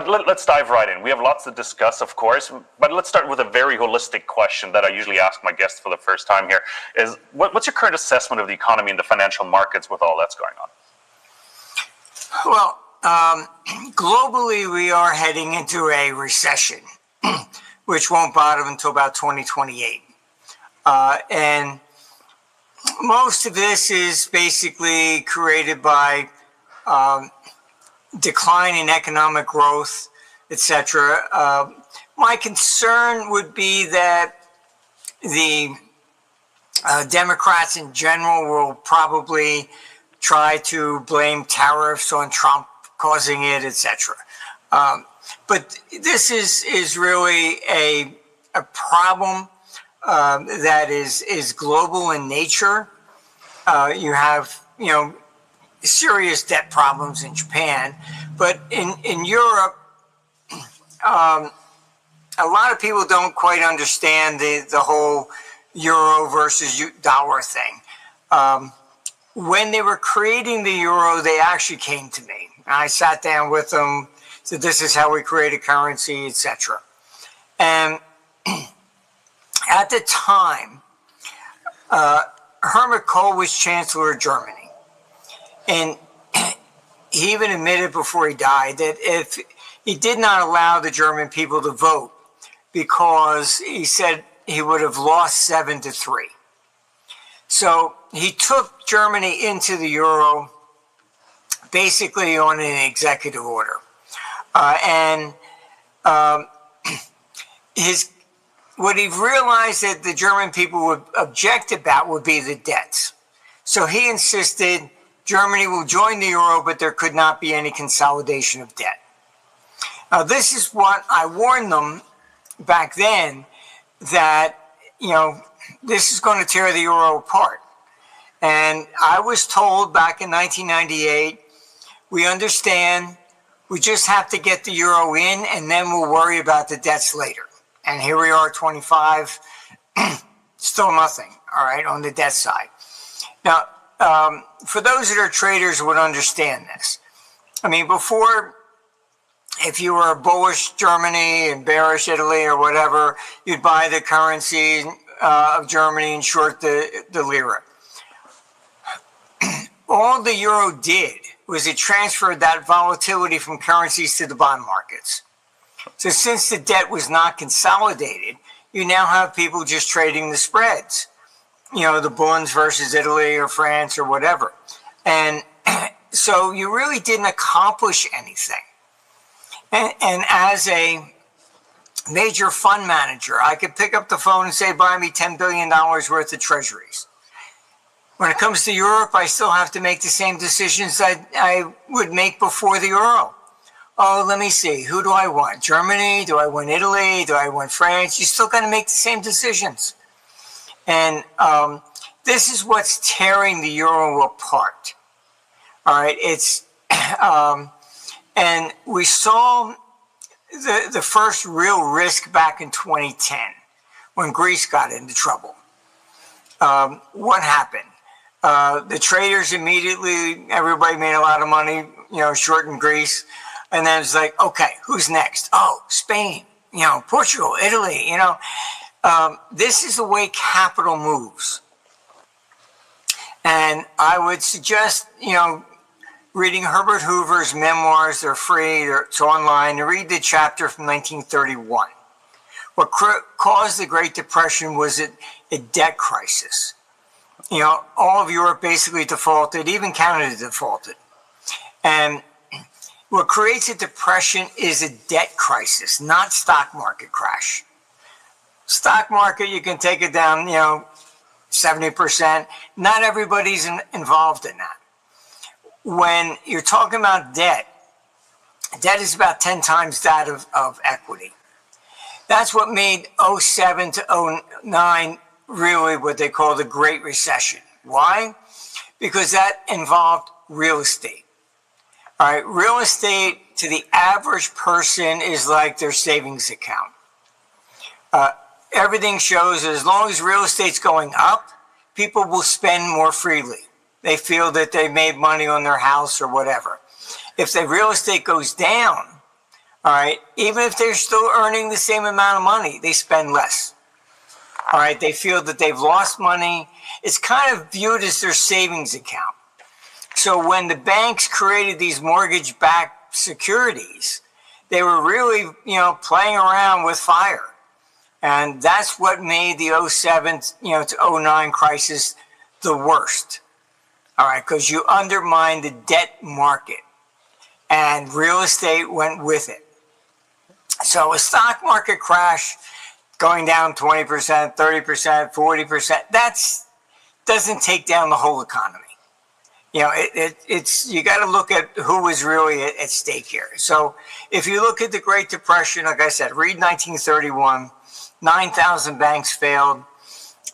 let's dive right in. We have lots to discuss, of course, but let's start with a very holistic question that I usually ask my guests for the first time here. Is what's your current assessment of the economy and the financial markets with all that's going on? Well, globally, we are heading into a recession, which won't bottom until about 2028. And most of this is basically created by decline in economic growth, etc. My concern would be that the Democrats in general will probably try to blame tariffs on Trump causing it, etc. But this is really a problem that is global in nature. You have, serious debt problems in Japan, but in Europe, a lot of people don't quite understand the whole euro versus dollar thing. When they were creating the euro, they actually came to me. I sat down with them, said, this is how we create a currency, etc. And at the time, Helmut Kohl was Chancellor of Germany. And he even admitted before he died that if he did not allow the German people to vote, because he said he would have lost 7-3. So he took Germany into the euro basically on an executive order. What he realized that the German people would object about would be the debts. So he insisted Germany will join the euro, but there could not be any consolidation of debt. Now, this is what I warned them back then, that, this is going to tear the euro apart. And I was told back in 1998, we understand, we just have to get the euro in, and then we'll worry about the debts later. And here we are, 25, still nothing, all right, on the debt side. Now, for those that are traders would understand this. I mean, before, if you were bullish Germany and bearish Italy or whatever, you'd buy the currency of Germany and short the lira. All the euro did was it transferred that volatility from currencies to the bond markets. So since the debt was not consolidated, you now have people just trading the spreads. The bonds versus Italy or France or whatever. And so you really didn't accomplish anything. And as a major fund manager, I could pick up the phone and say, buy me $10 billion worth of treasuries. When it comes to Europe, I still have to make the same decisions I would make before the euro. Oh, let me see. Who do I want? Germany? Do I want Italy? Do I want France? You still got to make the same decisions. And this is what's tearing the euro apart. All right, and we saw the first real risk back in 2010 when Greece got into trouble. What happened? The traders immediately, everybody made a lot of money, shorting Greece. And then it's like, okay, who's next? Oh, Spain, Portugal, Italy, This is the way capital moves. And I would suggest, reading Herbert Hoover's memoirs. They're free, it's online. To read the chapter from 1931. What caused the Great Depression was a debt crisis. All of Europe basically defaulted, even Canada defaulted. And what creates a depression is a debt crisis, not stock market crash. Stock market, you can take it down, 70%. Not everybody's involved in that. When you're talking about debt is about 10 times that of equity. That's what made 07 to 09 really what they call the Great Recession. Why? Because that involved real estate. All right, real estate to the average person is like their savings account. Everything shows that as long as real estate's going up, people will spend more freely. They feel that they made money on their house or whatever. If the real estate goes down, All right. Even if they're still earning the same amount of money, they spend less. All right. They feel that they've lost money. It's kind of viewed as their savings account. So when the banks created these mortgage-backed securities, they were really, playing around with fire. And that's what made the '07, to '09 crisis the worst. All right, because you undermined the debt market and real estate went with it. So a stock market crash going down 20%, 30%, 40%, doesn't take down the whole economy. It's you got to look at who was really at stake here. So if you look at the Great Depression, like I said, read 1931, 9,000 banks failed.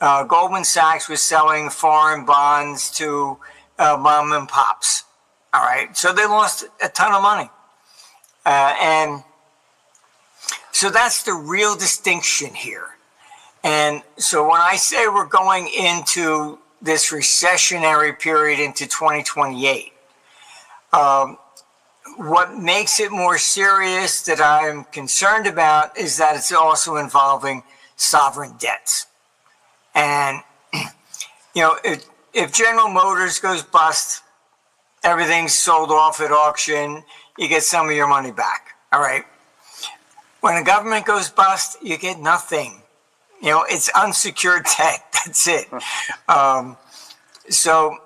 Goldman Sachs was selling foreign bonds to mom and pops. All right, so they lost a ton of money, and so that's the real distinction here. And so when I say we're going into this recessionary period into 2028, what makes it more serious that I'm concerned about is that it's also involving sovereign debts. And, if General Motors goes bust, everything's sold off at auction, you get some of your money back. All right. When a government goes bust, you get nothing. It's unsecured debt. That's it. So,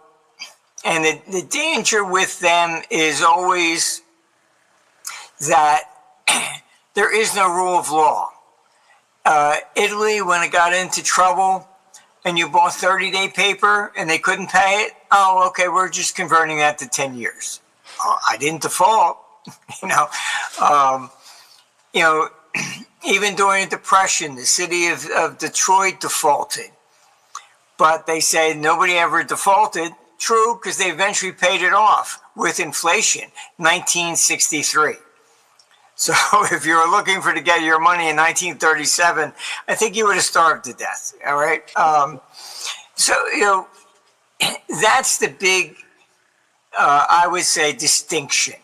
and the danger with them is always that there is no rule of law. Italy, when it got into trouble and you bought 30-day paper and they couldn't pay it, oh, okay, we're just converting that to 10 years. I didn't default, even during the Depression, the city of Detroit defaulted. But they say nobody ever defaulted. True, because they eventually paid it off with inflation, 1963. So if you were looking to get your money in 1937, I think you would have starved to death. All right. So, that's the big, I would say, distinction.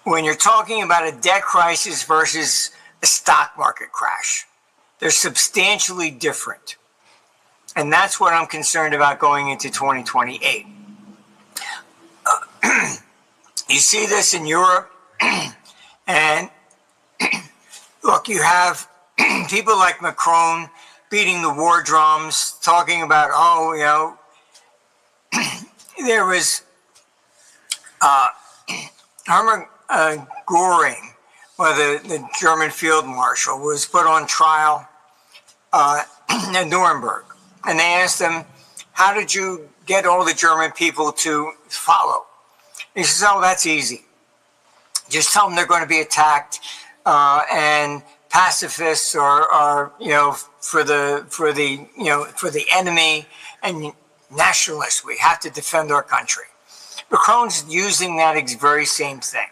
When you're talking about a debt crisis versus a stock market crash, they're substantially different. And that's what I'm concerned about going into 2028. You see this in Europe. And look, you have people like Macron beating the war drums, talking about, there was Hermann Göring, the German field marshal, was put on trial in Nuremberg. And they asked him, how did you get all the German people to follow? He says, oh, that's easy. Just tell them they're going to be attacked, and pacifists are for the enemy, and nationalists. We have to defend our country. Macron's using that very same thing.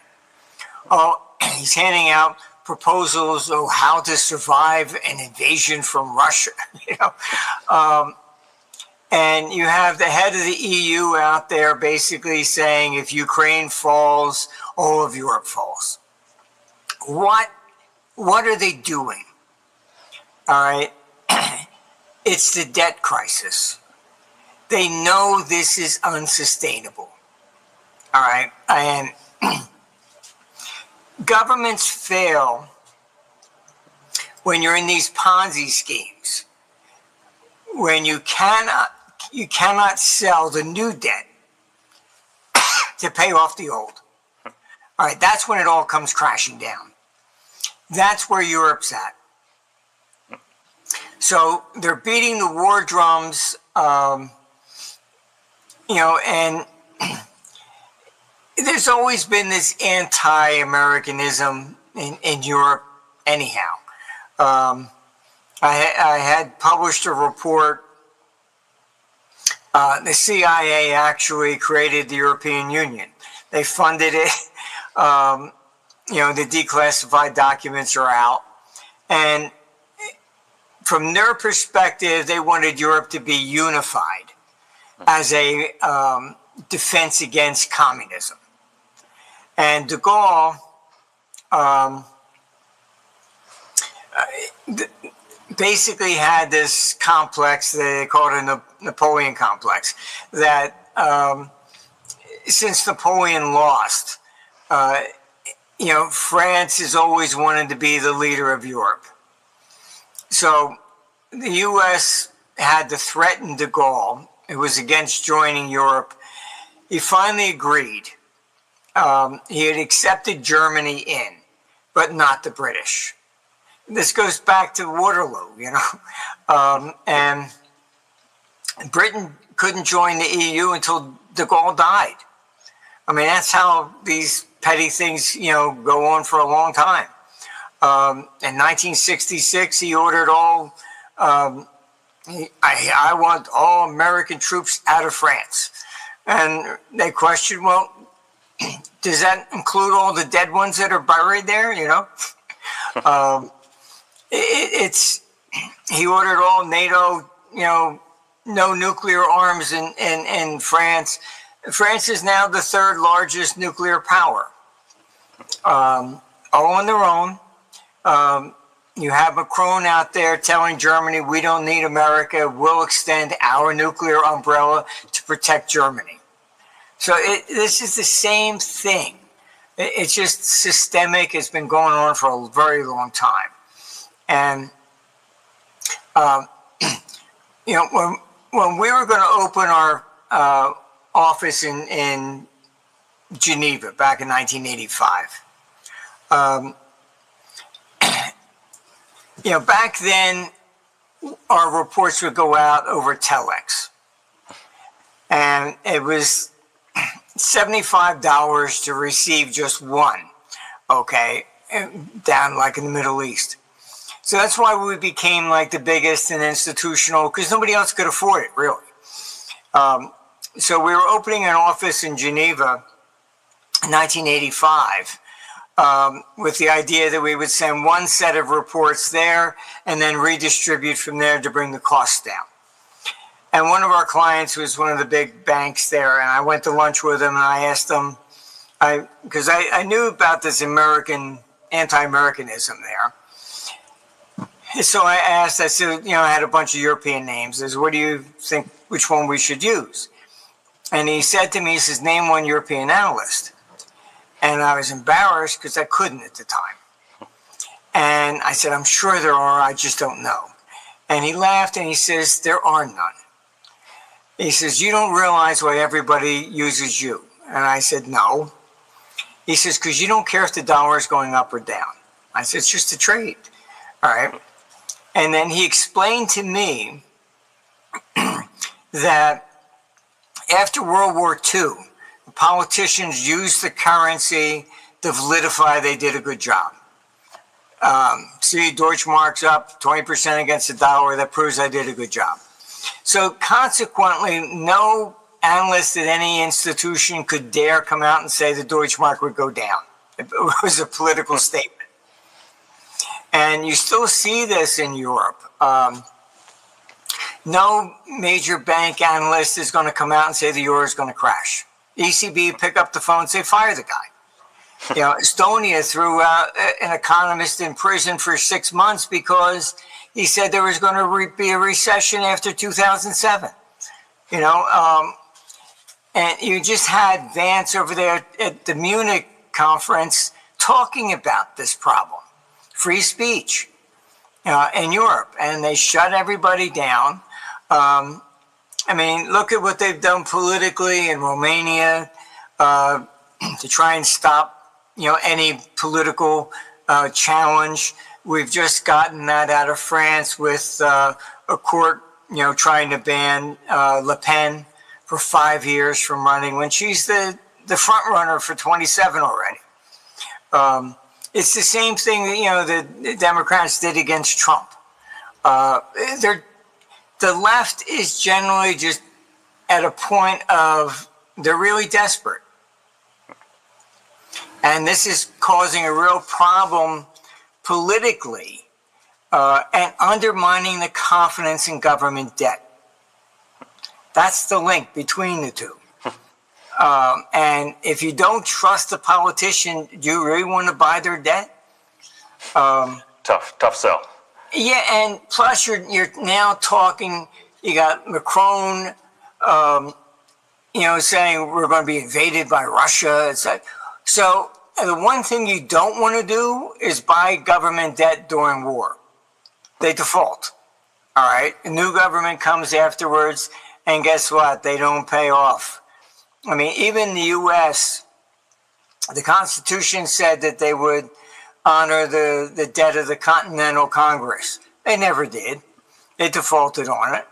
Oh, he's handing out proposals on how to survive an invasion from Russia. And you have the head of the EU out there basically saying if Ukraine falls, all of Europe falls. What are they doing? All right. It's the debt crisis. They know this is unsustainable. All right. And governments fail when you're in these Ponzi schemes, when you cannot sell the new debt to pay off the old. All right, that's when it all comes crashing down. That's where Europe's at. So they're beating the war drums, and there's always been this anti-Americanism in Europe anyhow. I had published a report. The CIA actually created the European Union. They funded it. The declassified documents are out. And from their perspective, they wanted Europe to be unified as a defense against communism. And de Gaulle basically had this complex, they call it a Napoleon complex, that since Napoleon lost, France has always wanted to be the leader of Europe. So the U.S. had to threaten de Gaulle, who was against joining Europe. He finally agreed. He had accepted Germany in, but not the British. This goes back to Waterloo, and Britain couldn't join the EU until de Gaulle died. I mean, that's how these petty things, go on for a long time. In 1966, he ordered all, I want all American troops out of France. And they questioned, well, does that include all the dead ones that are buried there, he ordered all NATO, no nuclear arms in France. France is now the third largest nuclear power, all on their own. You have Macron out there telling Germany, we don't need America, we'll extend our nuclear umbrella to protect Germany. So this is the same thing. It's just systemic. It's been going on for a very long time. And, when we were going to open our office in Geneva back in 1985, back then our reports would go out over telex. And it was $75 to receive just one, okay, down like in the Middle East. So that's why we became like the biggest and institutional, because nobody else could afford it, really. So we were opening an office in Geneva in 1985 with the idea that we would send one set of reports there and then redistribute from there to bring the costs down. And one of our clients was one of the big banks there, and I went to lunch with him, and I asked him, because I knew about this anti-Americanism there. So I asked, I said, I had a bunch of European names. I said, what do you think, which one we should use? And he said to me, he says, name one European analyst. And I was embarrassed because I couldn't at the time. And I said, I'm sure there are, I just don't know. And he laughed and he says, there are none. He says, you don't realize why everybody uses you. And I said, no. He says, because you don't care if the dollar is going up or down. I said, it's just a trade. All right. And then he explained to me that after World War II, the politicians used the currency to validify they did a good job. See, Deutschmark's up 20% against the dollar. That proves I did a good job. So consequently, no analyst at any institution could dare come out and say the Deutschmark would go down. It was a political statement. And you still see this in Europe. No major bank analyst is going to come out and say the euro is going to crash. ECB pick up the phone and say, fire the guy. Estonia threw an economist in prison for 6 months because he said there was going to be a recession after 2007. And you just had Vance over there at the Munich conference talking about this problem, free speech in Europe, and they shut everybody down. Look at what they've done politically in Romania to try and stop, any political challenge. We've just gotten that out of France with a court, trying to ban Le Pen for 5 years from running when she's the front runner for 27 already. It's the same thing that, the Democrats did against Trump. The left is generally just at a point of they're really desperate. And this is causing a real problem politically and undermining the confidence in government debt. That's the link between the two. And if you don't trust the politician, do you really want to buy their debt? Tough sell. Yeah, and plus you're now talking. You got Macron, saying we're going to be invaded by Russia. It's like, so the one thing you don't want to do is buy government debt during war. They default. All right, a new government comes afterwards, and guess what? They don't pay off. I mean, even the U.S., the Constitution said that they would honor the debt of the Continental Congress. They never did. They defaulted on it.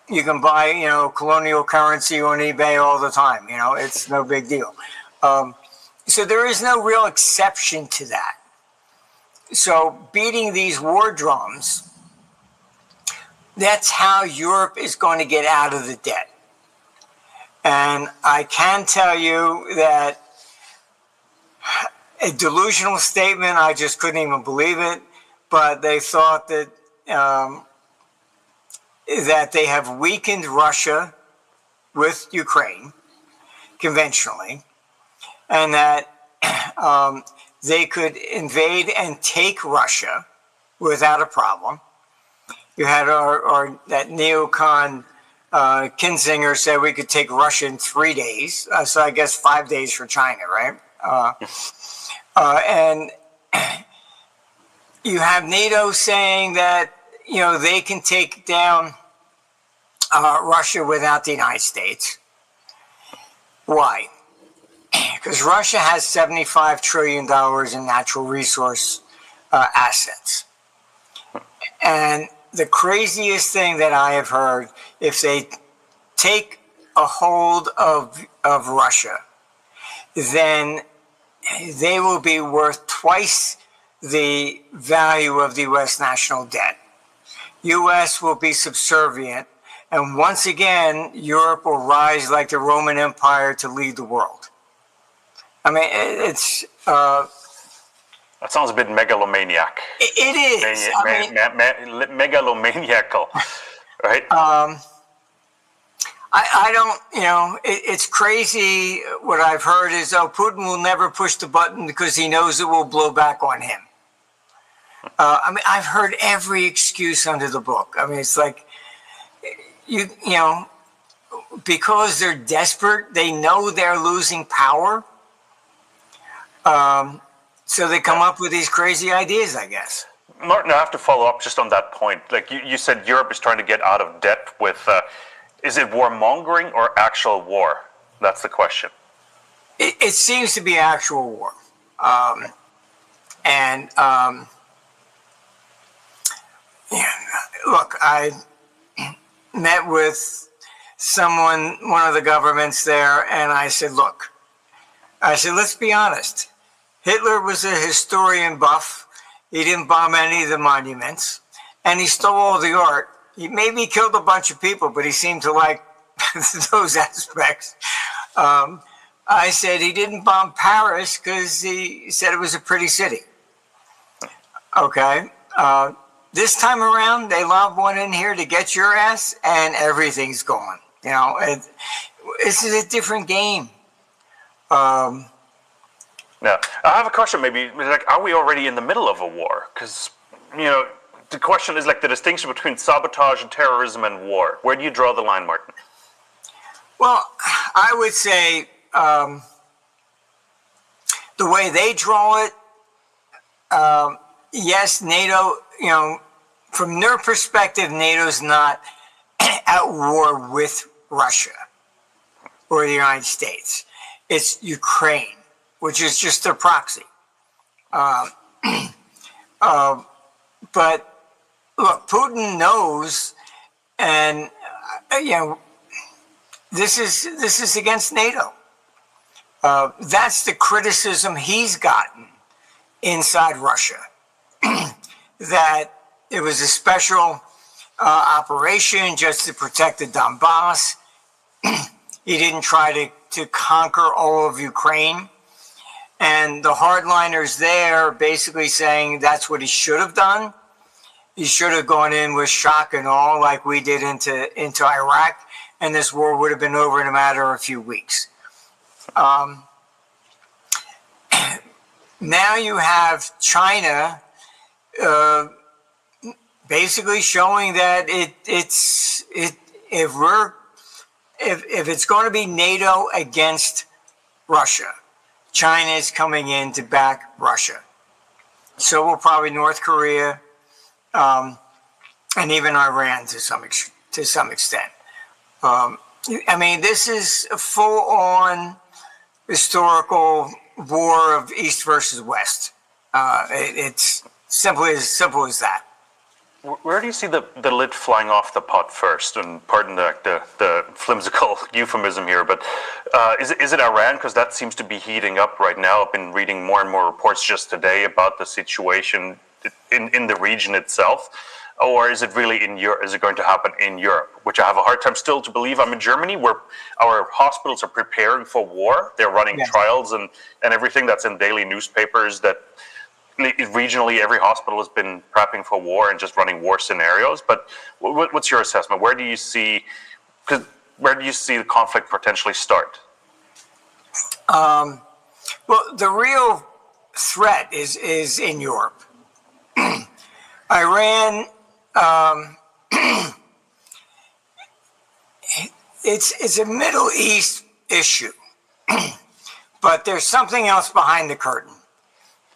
You can buy, colonial currency on eBay all the time. It's no big deal. So there is no real exception to that. So beating these war drums, that's how Europe is going to get out of the debt. And I can tell you that a delusional statement, I just couldn't even believe it, but they thought that that they have weakened Russia with Ukraine conventionally, and that they could invade and take Russia without a problem. You had that neocon Kinzinger said we could take Russia in 3 days, so I guess 5 days for China, right? And you have NATO saying that they can take down Russia without the United States. Why? Because Russia has $75 trillion in natural resource assets. And the craziest thing that I have heard, if they take a hold of Russia, then they will be worth twice the value of the U.S. national debt. U.S. will be subservient, and once again, Europe will rise like the Roman Empire to lead the world. I mean, it's... that sounds a bit megalomaniac. It is. Megalomaniacal, right? I don't, it's crazy. What I've heard is, Putin will never push the button because he knows it will blow back on him. I've heard every excuse under the book. I mean, it's like, because they're desperate, they know they're losing power. So they come up with these crazy ideas, I guess. Martin, I have to follow up just on that point. Like you said, Europe is trying to get out of debt with, is it warmongering or actual war? That's the question. It seems to be actual war. Look, I met with one of the governments there, and I said, let's be honest. Hitler was a historian buff. He didn't bomb any of the monuments, and he stole all the art. He maybe killed a bunch of people, but he seemed to like those aspects. I said he didn't bomb Paris because he said it was a pretty city. Okay. This time around, they lob one in here to get your ass, and everything's gone. This is a different game. Now, I have a question. Maybe are we already in the middle of a war? Because the question is the distinction between sabotage and terrorism and war. Where do you draw the line, Martin? Well, I would say the way they draw it, yes, NATO, from their perspective, NATO's not at war with Russia or the United States. It's Ukraine, which is just their proxy. But look, Putin knows, and this is against NATO. That's the criticism he's gotten inside Russia, that it was a special operation just to protect the Donbass. He didn't try to conquer all of Ukraine. And the hardliners there basically saying that's what he should have done. He should have gone in with shock and awe like we did into Iraq, and this war would have been over in a matter of a few weeks. Now you have China basically showing that if it's going to be NATO against Russia, China is coming in to back Russia. So will probably North Korea, and even Iran to some extent. I mean, this is a full-on historical war of East versus West. It's simple as that. Where do you see the lid flying off the pot first? And pardon the flimsical euphemism here, but is it Iran? Because that seems to be heating up right now. I've been reading more and more reports just today about the situation in the region itself. Or is it really in Europe? Is it going to happen in Europe? Which I have a hard time still to believe. I'm in Germany, where our hospitals are preparing for war. They're running trials and everything that's in daily newspapers that regionally every hospital has been prepping for war and just running war scenarios. But what's your assessment? Where do you see the conflict potentially start? Well, the real threat is in Europe. Iran, it's a Middle East issue, but there's something else behind the curtain,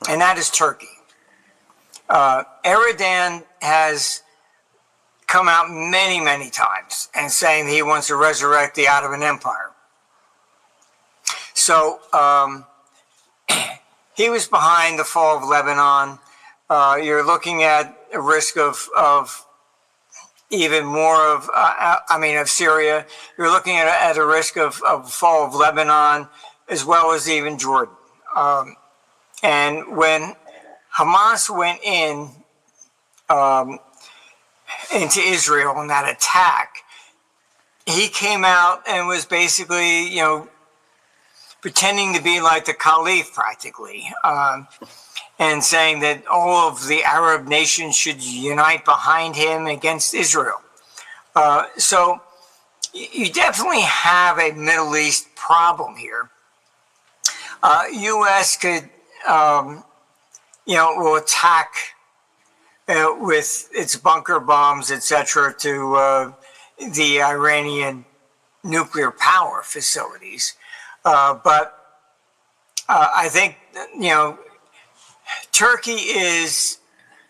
and that is Turkey. Erdogan has come out many, many times and saying he wants to resurrect the Ottoman Empire. So he was behind the fall of Lebanon. You're looking at a risk of even more of Syria. You're looking at a risk of fall of Lebanon, as well as even Jordan. And when Hamas went into Israel in that attack, he came out and was basically, pretending to be like the Caliph practically. And saying that all of the Arab nations should unite behind him against Israel. So you definitely have a Middle East problem here. U.S. could, will attack with its bunker bombs, etc., to the Iranian nuclear power facilities. But I think, Turkey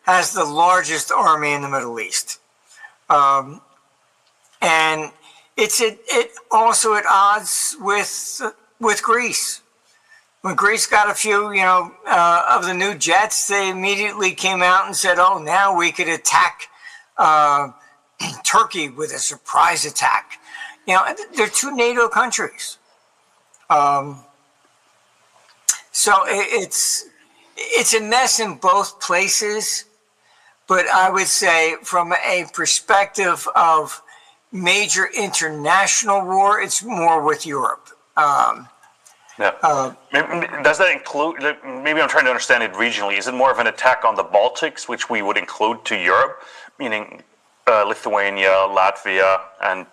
has the largest army in the Middle East, and it's also at odds with Greece. When Greece got a few, of the new jets, they immediately came out and said, "Oh, now we could attack Turkey with a surprise attack." They're two NATO countries, so it's a mess in both places, but I would say from a perspective of major international war, it's more with Europe. Does that include, maybe I'm trying to understand it regionally, is it more of an attack on the Baltics, which we would include to Europe, meaning Lithuania, Latvia, and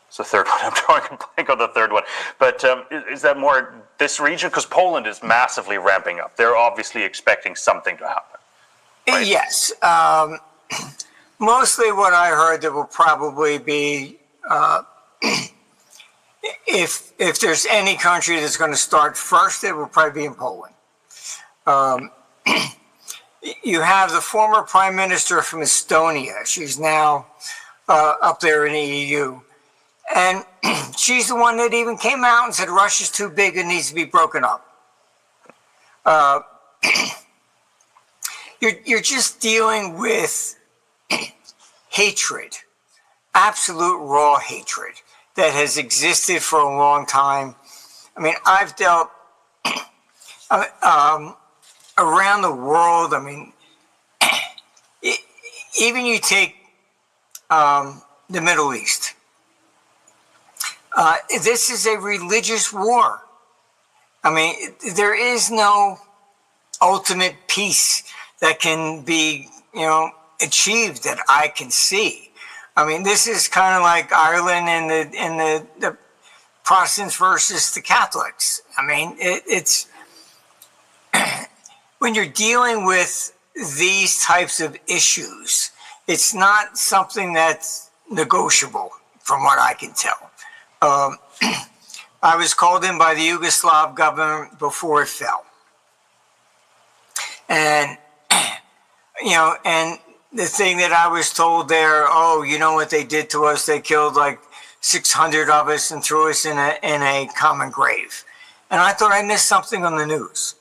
it's the third one. I'm drawing a blank on the third one. But is that more this region? Because Poland is massively ramping up. They're obviously expecting something to happen. Right? Yes. Mostly what I heard, there will probably be, if there's any country that's going to start first, it will probably be in Poland. You have the former prime minister from Estonia. She's now up there in the EU. And she's the one that even came out and said Russia's too big and needs to be broken up. You're just dealing with hatred, absolute raw hatred that has existed for a long time. I mean, I've dealt around the world. I mean, even you take the Middle East. This is a religious war. I mean, there is no ultimate peace that can be, achieved that I can see. I mean, this is kind of like Ireland in the Protestants versus the Catholics. I mean, it's when you're dealing with these types of issues, it's not something that's negotiable, from what I can tell. I was called in by the Yugoslav government before it fell. And, and the thing that I was told there, oh, you know what they did to us? They killed like 600 of us and threw us in a common grave. And I thought I missed something on the news.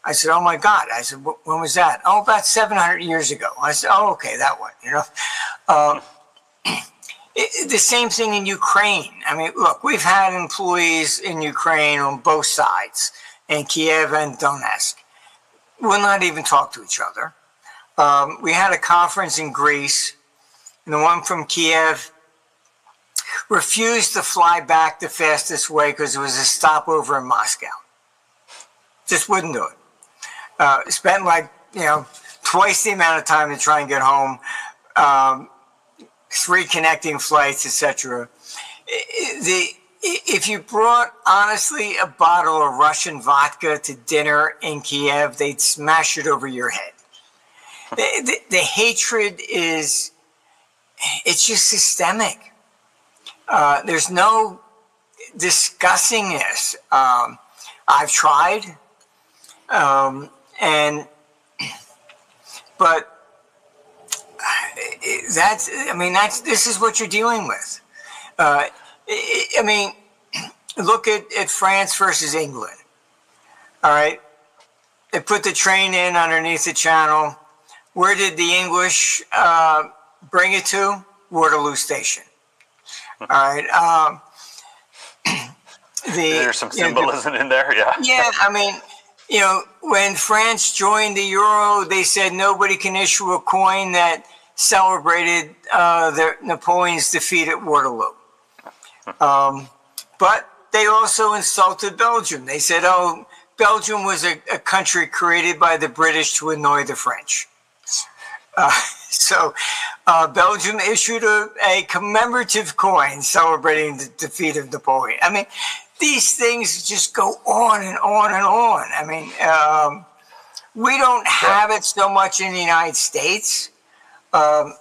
I said, oh my God. I said, when was that? Oh, about 700 years ago. I said, oh, okay, that one, the same thing in Ukraine. I mean, look, we've had employees in Ukraine on both sides, in Kiev and Donetsk. We'll not even talk to each other. We had a conference in Greece, and the one from Kiev refused to fly back the fastest way because it was a stopover in Moscow. Just wouldn't do it. Spent twice the amount of time to try and get home, 3 connecting flights, etc. If you brought, honestly, a bottle of Russian vodka to dinner in Kiev, they'd smash it over your head. The hatred it's just systemic. There's no discussing this. I've tried. But this is what you're dealing with. Look at France versus England. All right. They put the train in underneath the channel. Where did the English bring it to? Waterloo Station. All right. There's some symbolism in there, yeah. Yeah, when France joined the euro, they said nobody can issue a coin that celebrated Napoleon's defeat at Waterloo. But they also insulted Belgium. They said, oh, Belgium was a country created by the British to annoy the French. So Belgium issued a commemorative coin celebrating the defeat of Napoleon. I mean, these things just go on and on and on. I mean, we don't have it so much in the United States. And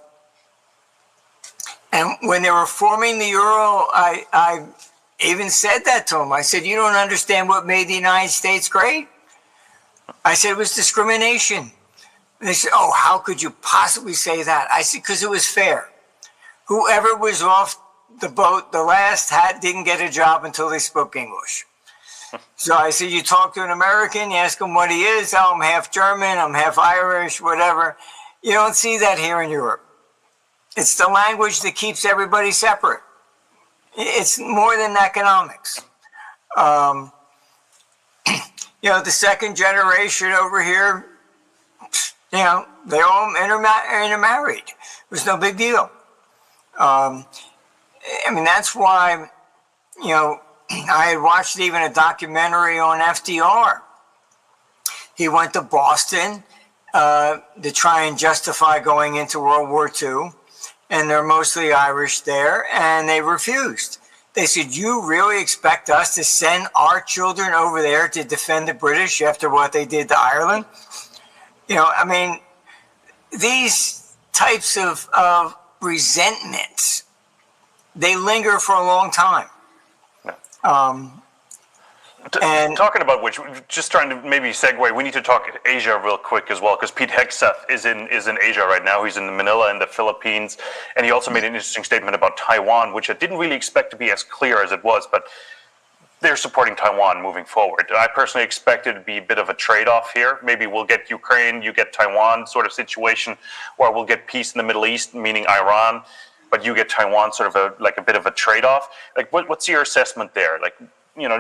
when they were forming the euro, I even said that to them. I said, you don't understand what made the United States great? I said, it was discrimination. And they said, oh, how could you possibly say that? I said, because it was fair. Whoever was off the boat, the last didn't get a job until they spoke English. So I said, you talk to an American, you ask him what he is. Oh, I'm half German, I'm half Irish, whatever. You don't see that here in Europe. It's the language that keeps everybody separate. It's more than economics. The second generation over here, they all intermarried. It was no big deal. That's why, I had watched even a documentary on FDR. He went to Boston to try and justify going into World War II, and they're mostly Irish there, and they refused. They said, you really expect us to send our children over there to defend the British after what they did to Ireland? These types of resentments, they linger for a long time. And talking about which, just trying to maybe segue, we need to talk Asia real quick as well, because Pete Hegseth is in Asia right now. He's in Manila in the Philippines, and he also made an interesting statement about Taiwan, which I didn't really expect to be as clear as it was, but they're supporting Taiwan moving forward. I personally expected it to be a bit of a trade-off here. Maybe we'll get Ukraine, you get Taiwan sort of situation, or we'll get peace in the Middle East, meaning Iran, but you get Taiwan sort of a bit of a trade-off. Like, what's your assessment there? Like,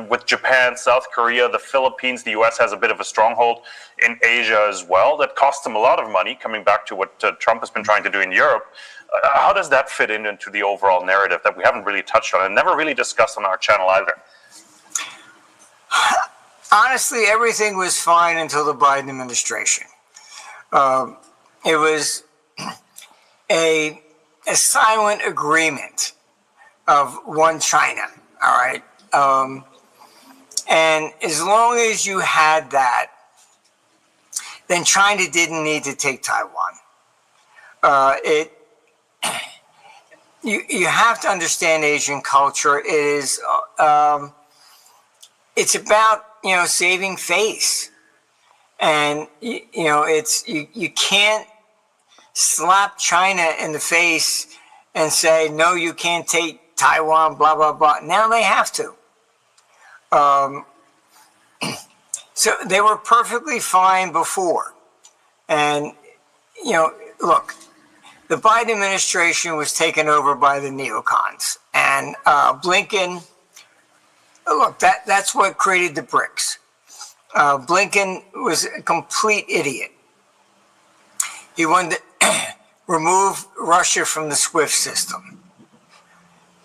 with Japan, South Korea, the Philippines, the U.S. has a bit of a stronghold in Asia as well. That costs them a lot of money, coming back to what Trump has been trying to do in Europe. How does that fit into the overall narrative that we haven't really touched on and never really discussed on our channel either? Honestly, everything was fine until the Biden administration. It was a silent agreement of one China, all right? And as long as you had that, then China didn't need to take Taiwan. You have to understand Asian culture. It is it's about saving face, and you can't slap China in the face and say no, you can't take Taiwan, blah blah blah. Now they have to. So they were perfectly fine before. And, look, the Biden administration was taken over by the neocons. And Blinken, look, that's what created the BRICS. Blinken was a complete idiot. He wanted to remove Russia from the SWIFT system.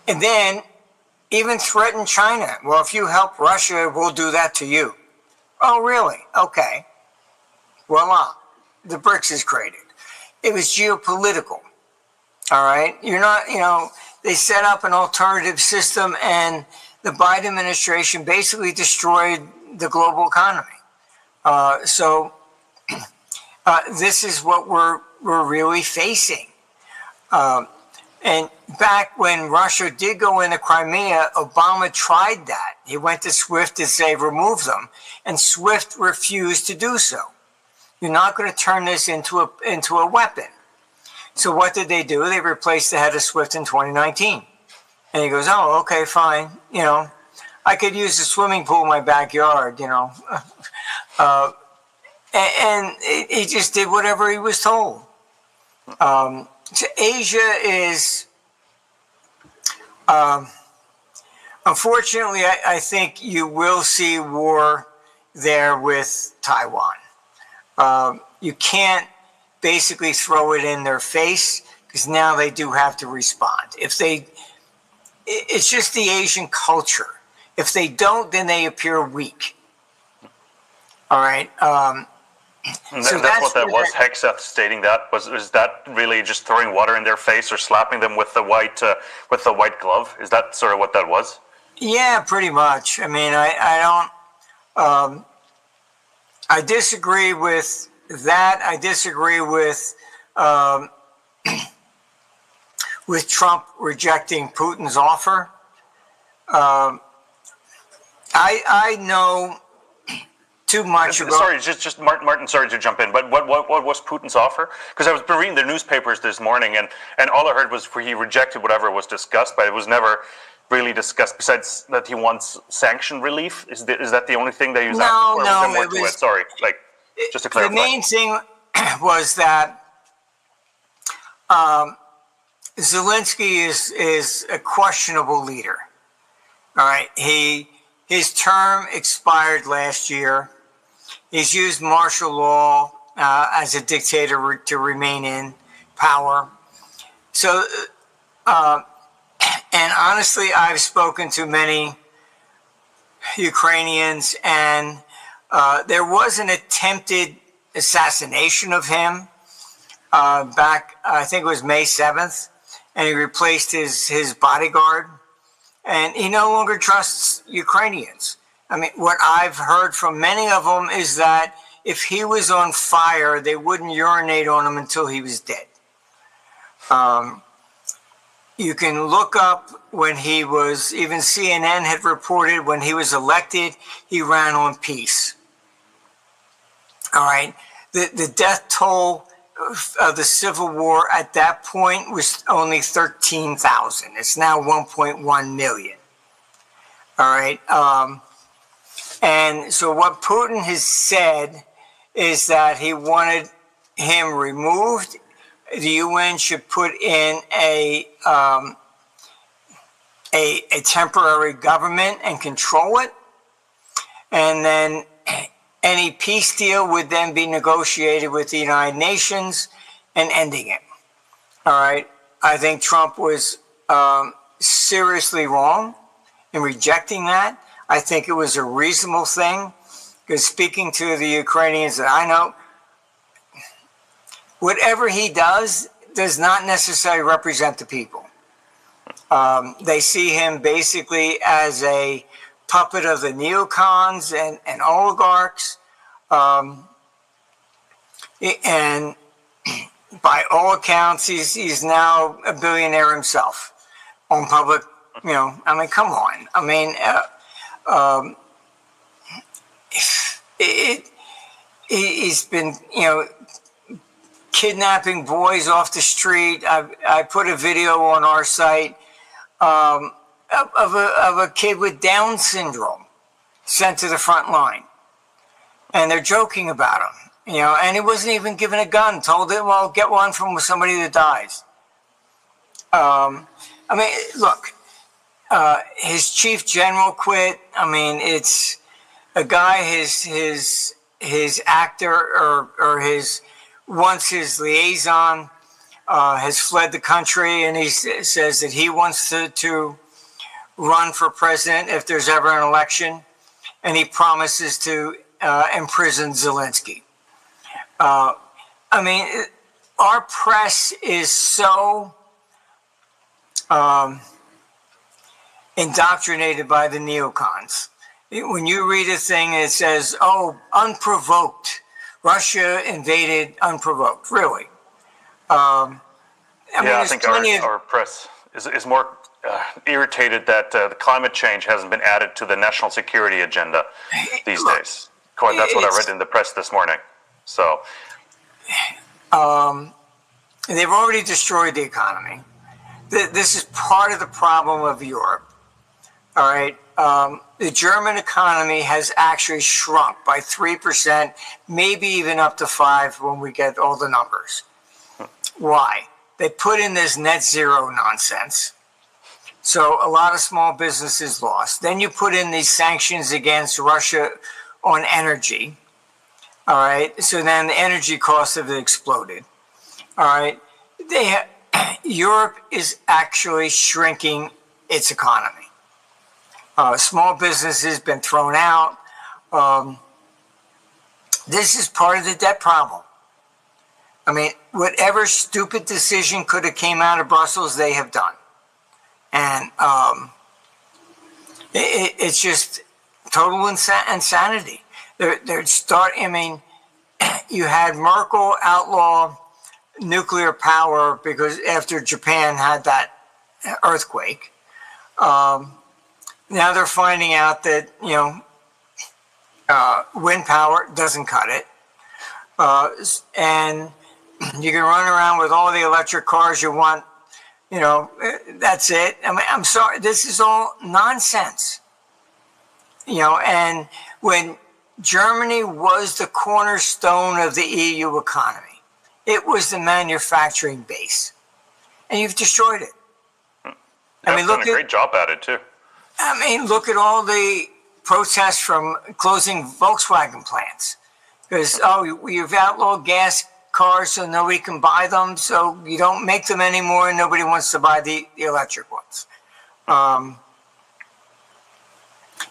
And then even threatened China. Well, if you help Russia, we'll do that to you. Oh, really? Okay. Voila. The BRICS is created. It was geopolitical. All right. You're not, they set up an alternative system, and the Biden administration basically destroyed the global economy. So this is what we're really facing. And back when Russia did go into Crimea, Obama tried that. He went to SWIFT to say remove them, and SWIFT refused to do so. You're not going to turn this into a weapon. So what did they do? They replaced the head of SWIFT in 2019. And he goes, oh, okay, fine. I could use the swimming pool in my backyard, and he just did whatever he was told. So Asia is, unfortunately, I think you will see war there with Taiwan. You can't basically throw it in their face, because now they do have to respond. It's just the Asian culture. If they don't, then they appear weak. All right. So that's what that was. Hexeth stating that is that really just throwing water in their face or slapping them with the white glove? Is that sort of what that was? Yeah, pretty much. I mean, I don't. I disagree with that. I disagree with Trump rejecting Putin's offer. I know too much about... Sorry, just Martin, sorry to jump in, but what was Putin's offer? Because I was reading the newspapers this morning, and all I heard was he rejected whatever was discussed, but it was never really discussed, besides that he wants sanction relief. Is that the only thing that he was asking for? No, was there more to it? Sorry, just to clarify. The main thing was that Zelensky is a questionable leader. All right, his term expired last year. He's used martial law as a dictator to remain in power. So, and honestly, I've spoken to many Ukrainians, and there was an attempted assassination of him back, I think it was May 7th, and he replaced his bodyguard, and he no longer trusts Ukrainians. I mean, what I've heard from many of them is that if he was on fire, they wouldn't urinate on him until he was dead. You can look up when he was, even CNN had reported when he was elected, he ran on peace. All right. The death toll of the Civil War at that point was only 13,000. It's now 1.1 million. All right. And so what Putin has said is that he wanted him removed. The UN should put in a temporary government and control it. And then any peace deal would then be negotiated with the United Nations and ending it. All right. I think Trump was seriously wrong in rejecting that. I think it was a reasonable thing, because speaking to the Ukrainians that I know, whatever he does not necessarily represent the people. They see him basically as a puppet of the neocons and oligarchs. And by all accounts, he's now a billionaire himself on public. I mean, come on. I mean, he's been, kidnapping boys off the street. I put a video on our site of a kid with Down syndrome sent to the front line, and they're joking about him. And he wasn't even given a gun. Told him, well, get one from somebody that dies. I mean, look, his chief general quit. I mean, it's a guy, his actor or his liaison has fled the country, and he says that he wants to run for president if there's ever an election, and he promises to imprison Zelensky. I mean, our press is so indoctrinated by the neocons. When you read a thing, it says, "Oh, unprovoked, Russia invaded unprovoked." Really? I think our press is more irritated that the climate change hasn't been added to the national security agenda these days. That's what I read in the press this morning. So, they've already destroyed the economy. This is part of the problem of Europe. All right. The German economy has actually shrunk by 3%, maybe even up to 5% when we get all the numbers. Why? They put in this net zero nonsense. So a lot of small businesses lost. Then you put in these sanctions against Russia on energy. All right. So then the energy costs have exploded. All right. Europe is actually shrinking its economy. Small businesses been thrown out. This is part of the debt problem. I mean, whatever stupid decision could have came out of Brussels, they have done. And it's just total insanity. I mean, you had Merkel outlaw nuclear power because after Japan had that earthquake. Now they're finding out that, wind power doesn't cut it. And you can run around with all the electric cars you want, that's it. I mean, I'm sorry, this is all nonsense. And when Germany was the cornerstone of the EU economy, it was the manufacturing base. And you've destroyed it. They've done a great job at it, too. I mean, look at all the protests from closing Volkswagen plants. Because, you've outlawed gas cars so nobody can buy them, so you don't make them anymore and nobody wants to buy the electric ones.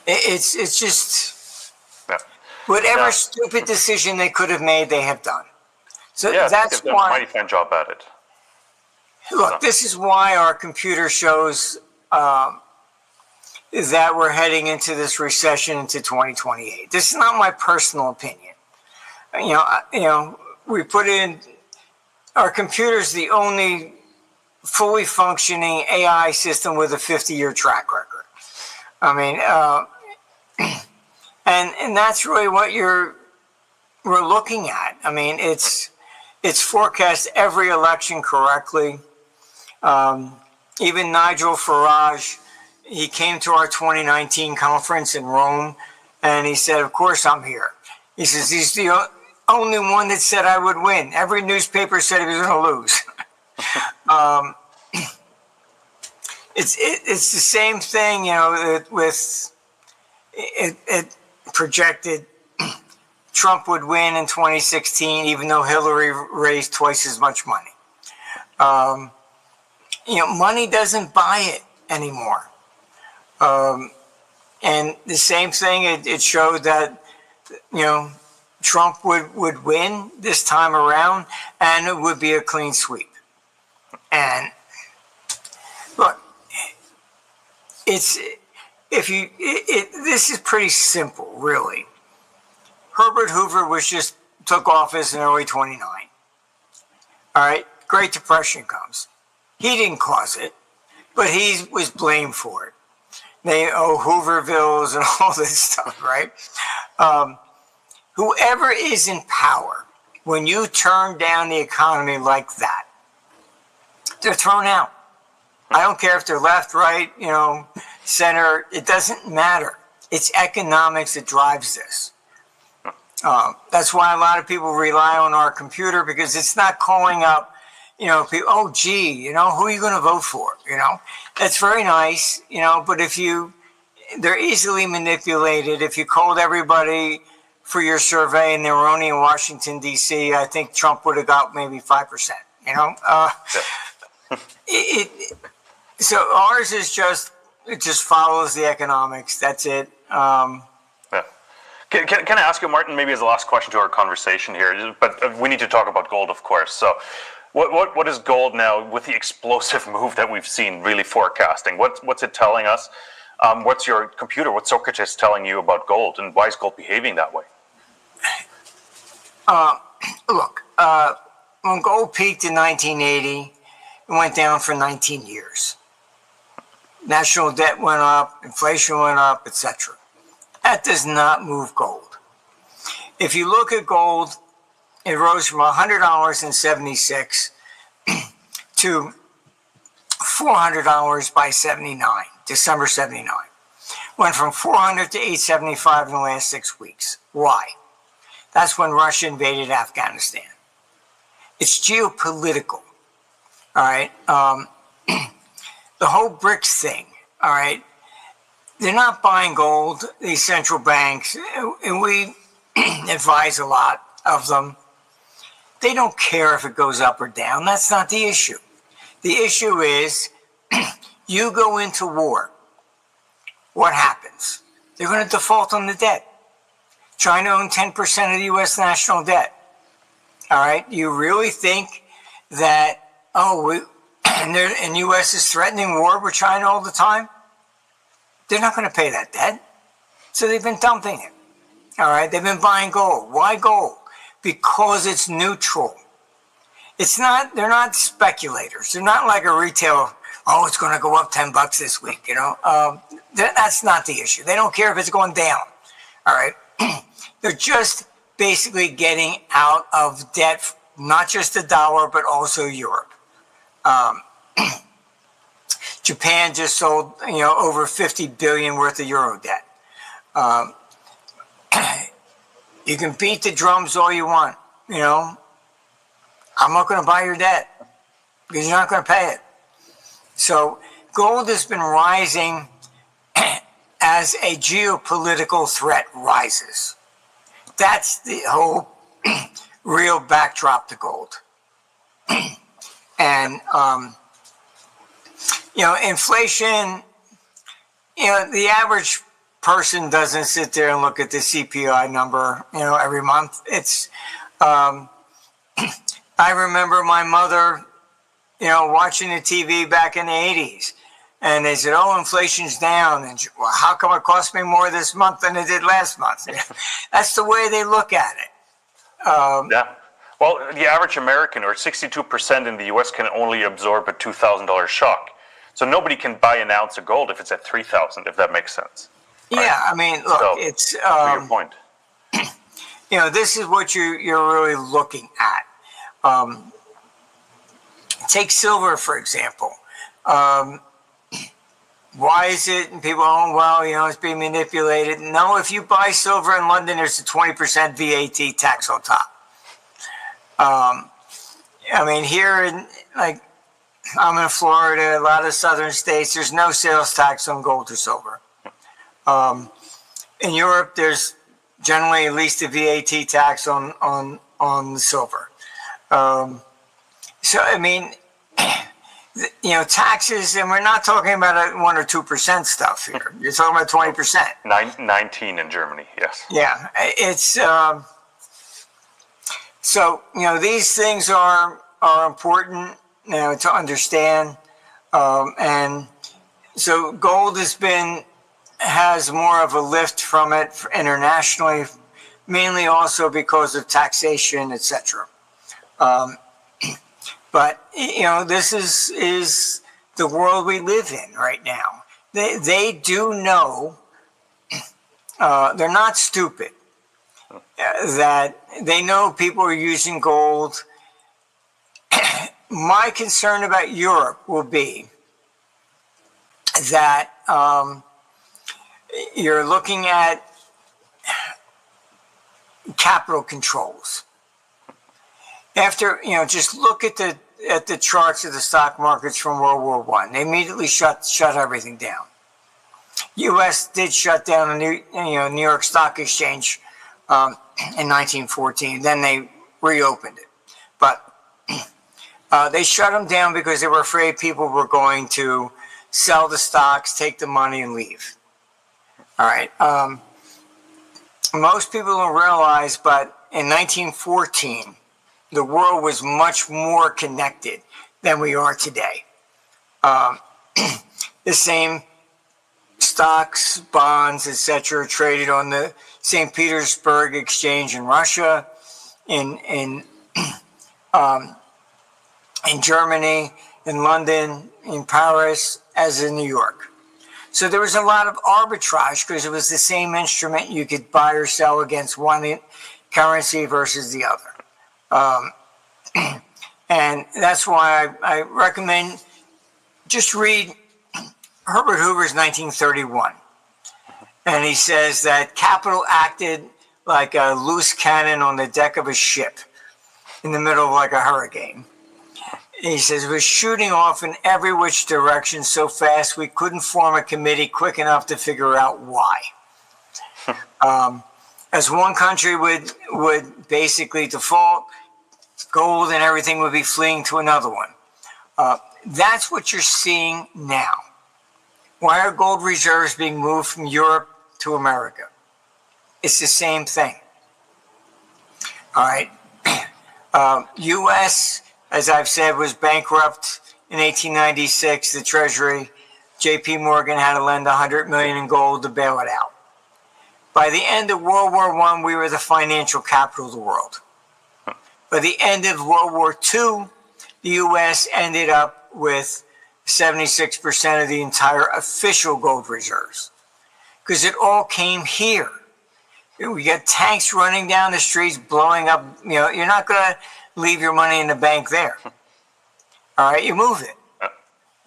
It's just whatever stupid decision they could have made, they have done. So that's they've done a mighty fine job at it. Look, this is why our computer shows that we're heading into this recession into 2028. This is not my personal opinion. We put in our computer's the only fully functioning AI system with a 50-year track record. I mean, and that's really what we're looking at. I mean, it's forecast every election correctly. Even Nigel Farage, he came to our 2019 conference in Rome, and he said, "Of course I'm here." He says, "He's the only one that said I would win. Every newspaper said he was going to lose." It's the same thing, with it projected Trump would win in 2016, even though Hillary raised twice as much money. Money doesn't buy it anymore. And the same thing, it showed that, Trump would win this time around, and it would be a clean sweep. And look, it's this is pretty simple, really. Herbert Hoover took office in early 29. All right, Great Depression comes. He didn't cause it, but he was blamed for it. They owe Hoovervilles and all this stuff, right? Whoever is in power, when you turn down the economy like that, they're thrown out. I don't care if they're left, right, center. It doesn't matter. It's economics that drives this. That's why a lot of people rely on our computer, because it's not calling up, people, oh, gee, who are you going to vote for? That's very nice, but they're easily manipulated. If you called everybody for your survey and they were only in Washington, D.C., I think Trump would have got maybe 5%, So ours is it just follows the economics. That's it. Yeah. Can I ask you, Martin, maybe as a last question to our conversation here, but we need to talk about gold, of course. So what is gold now with the explosive move that we've seen really forecasting? What's it telling us? What's your computer, what's Socrates telling you about gold, and why is gold behaving that way? Look, when gold peaked in 1980, it went down for 19 years. National debt went up, inflation went up, etc. That does not move gold. If you look at gold, it rose from $100.76 to $400 by 79, December 79. Went from 400 to 875 in the last 6 weeks. Why? That's when Russia invaded Afghanistan. It's geopolitical. All right. The whole BRICS thing. All right. They're not buying gold, these central banks, and we advise a lot of them. They don't care if it goes up or down. That's not the issue. The issue is you go into war. What happens? They're going to default on the debt. China owns 10% of the U.S. national debt. All right. You really think that, and U.S. is threatening war with China all the time? They're not going to pay that debt. So they've been dumping it. All right. They've been buying gold. Why gold? Because it's neutral. They're not speculators. They're not like a retail, it's going to go up $10 this week, That's not the issue. They don't care if it's going down. All right. They're just basically getting out of debt, not just the dollar, but also Europe. Japan just sold, over 50 billion worth of euro debt. You can beat the drums all you want, I'm not going to buy your debt because you're not going to pay it. So gold has been rising as a geopolitical threat rises. That's the whole real backdrop to gold. And, inflation, the average person doesn't sit there and look at the CPI number, every month. It's, I remember my mother, watching the TV back in the 80s. And they said, inflation's down. And how come it cost me more this month than it did last month? That's the way they look at it. Yeah. Well, the average American, or 62% in the U.S., can only absorb a $2,000 shock. So nobody can buy an ounce of gold if it's at $3,000, if that makes sense. Yeah, right? Look, it's... to your point. This is what you're really looking at. Take silver, for example. Why is it? And people, it's being manipulated. No, if you buy silver in London, there's a 20% VAT tax on top. Here I'm in Florida, a lot of southern states, there's no sales tax on gold or silver. In Europe, there's generally at least a VAT tax on silver. Taxes, and we're not talking about 1 or 2% stuff here. You're talking about 20%. 19 in Germany, yes. Yeah, it's these things are important to understand, and So gold has more of a lift from it internationally, mainly also because of taxation, etc. But this is the world we live in right now. They do know, they're not stupid, that they know people are using gold. My concern about Europe will be that you're looking at capital controls. After, just look at the charts of the stock markets from World War I. They immediately shut everything down. U.S. did shut down the New York Stock Exchange in 1914. Then they reopened it, but they shut them down because they were afraid people were going to sell the stocks, take the money, and leave. All right. Most people don't realize, but in 1914, the world was much more connected than we are today. The same stocks, bonds, etc., traded on the St. Petersburg Exchange in Russia, in Germany, in London, in Paris, as in New York. So there was a lot of arbitrage because it was the same instrument. You could buy or sell against one currency versus the other. And that's why I recommend just read Herbert Hoover's 1931. And he says that capital acted like a loose cannon on the deck of a ship in the middle of like a hurricane. He says it was shooting off in every which direction so fast we couldn't form a committee quick enough to figure out why. As one country would basically default, gold and everything would be fleeing to another one. That's what you're seeing now. Why are gold reserves being moved from Europe to America? It's the same thing. All right. U.S., as I've said, was bankrupt in 1896. The Treasury, J.P. Morgan had to lend $100 million in gold to bail it out. By the end of World War I, we were the financial capital of the world. By the end of World War II, the U.S. ended up with 76% of the entire official gold reserves because it all came here. We got tanks running down the streets, blowing up. You're not going to leave your money in the bank there. All right, you move it.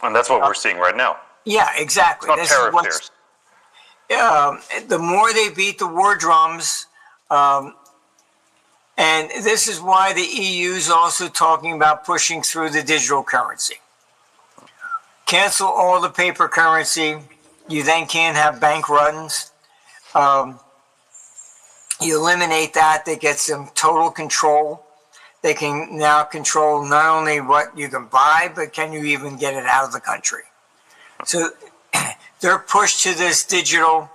And that's what we're seeing right now. Yeah, exactly. It's not tariff fears. The more they beat the war drums, and this is why the EU is also talking about pushing through the digital currency. Cancel all the paper currency. You then can't have bank runs. You eliminate that. They get some total control. They can now control not only what you can buy, but can you even get it out of the country? So their push to this digital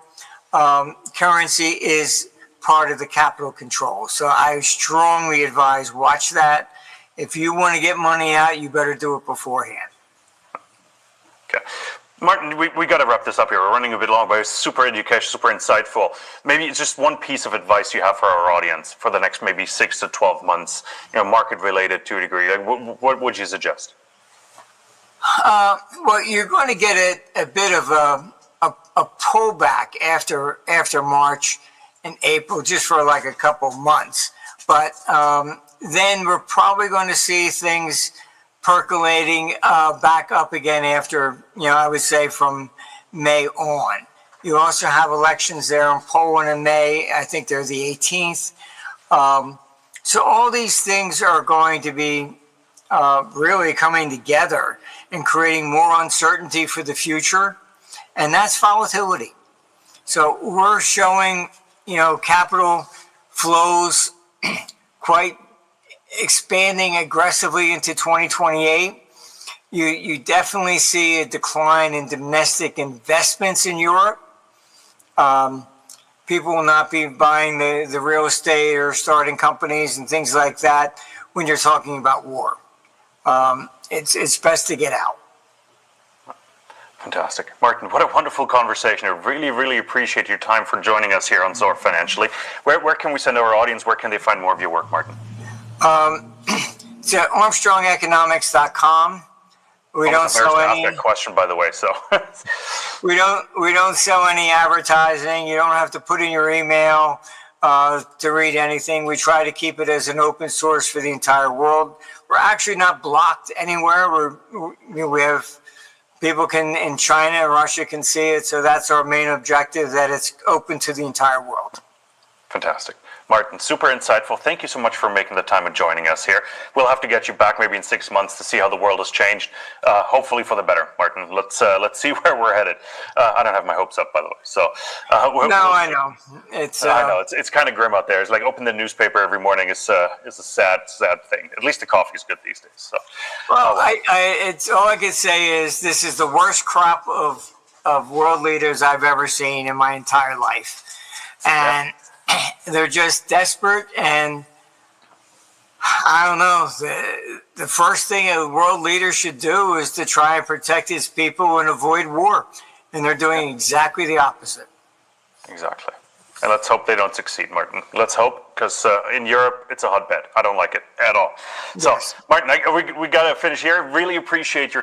currency is part of the capital control. So I strongly advise watch that. If you want to get money out, you better do it beforehand. Okay. Martin, we got to wrap this up here. We're running a bit long, but it's super educational, super insightful. Maybe it's just one piece of advice you have for our audience for the next maybe 6 to 12 months, market related to a degree. Like, what would you suggest? Well, you're going to get a bit of a pullback after March and April, just for like a couple months. But then we're probably going to see things percolating back up again after, I would say from May on. You also have elections there in Poland in May. I think they're the 18th. So all these things are going to be really coming together and creating more uncertainty for the future. And that's volatility. So we're showing, capital flows quite expanding aggressively into 2028. You definitely see a decline in domestic investments in Europe. People will not be buying the real estate or starting companies and things like that when you're talking about war. It's best to get out. Fantastic. Martin, what a wonderful conversation. I really, really appreciate your time for joining us here on Zor Financially. Where can we send our audience? Where can they find more of your work, Martin? It's at armstrongeconomics.com. We don't sell any. Ask that question, by the way. So we don't sell any advertising. You don't have to put in your email to read anything. We try to keep it as an open source for the entire world. We're actually not blocked anywhere. We have people in China and Russia can see it. So that's our main objective, that it's open to the entire world. Fantastic. Martin, super insightful. Thank you so much for making the time and joining us here. We'll have to get you back maybe in 6 months to see how the world has changed, hopefully for the better, Martin. Let's see where we're headed. I don't have my hopes up, by the way. So I know. I know it's kind of grim out there. It's like open the newspaper every morning is a sad thing. At least the coffee's good these days. So it's all I can say is this is the worst crop of world leaders I've ever seen in my entire life, and they're just desperate. And I don't know, the first thing a world leader should do is to try and protect his people and avoid war, and they're doing exactly the opposite. Exactly. And let's hope they don't succeed, Martin. Let's hope, because in Europe, it's a hotbed. I don't like it at all. So, Yes. Martin, we got to finish here. Really appreciate your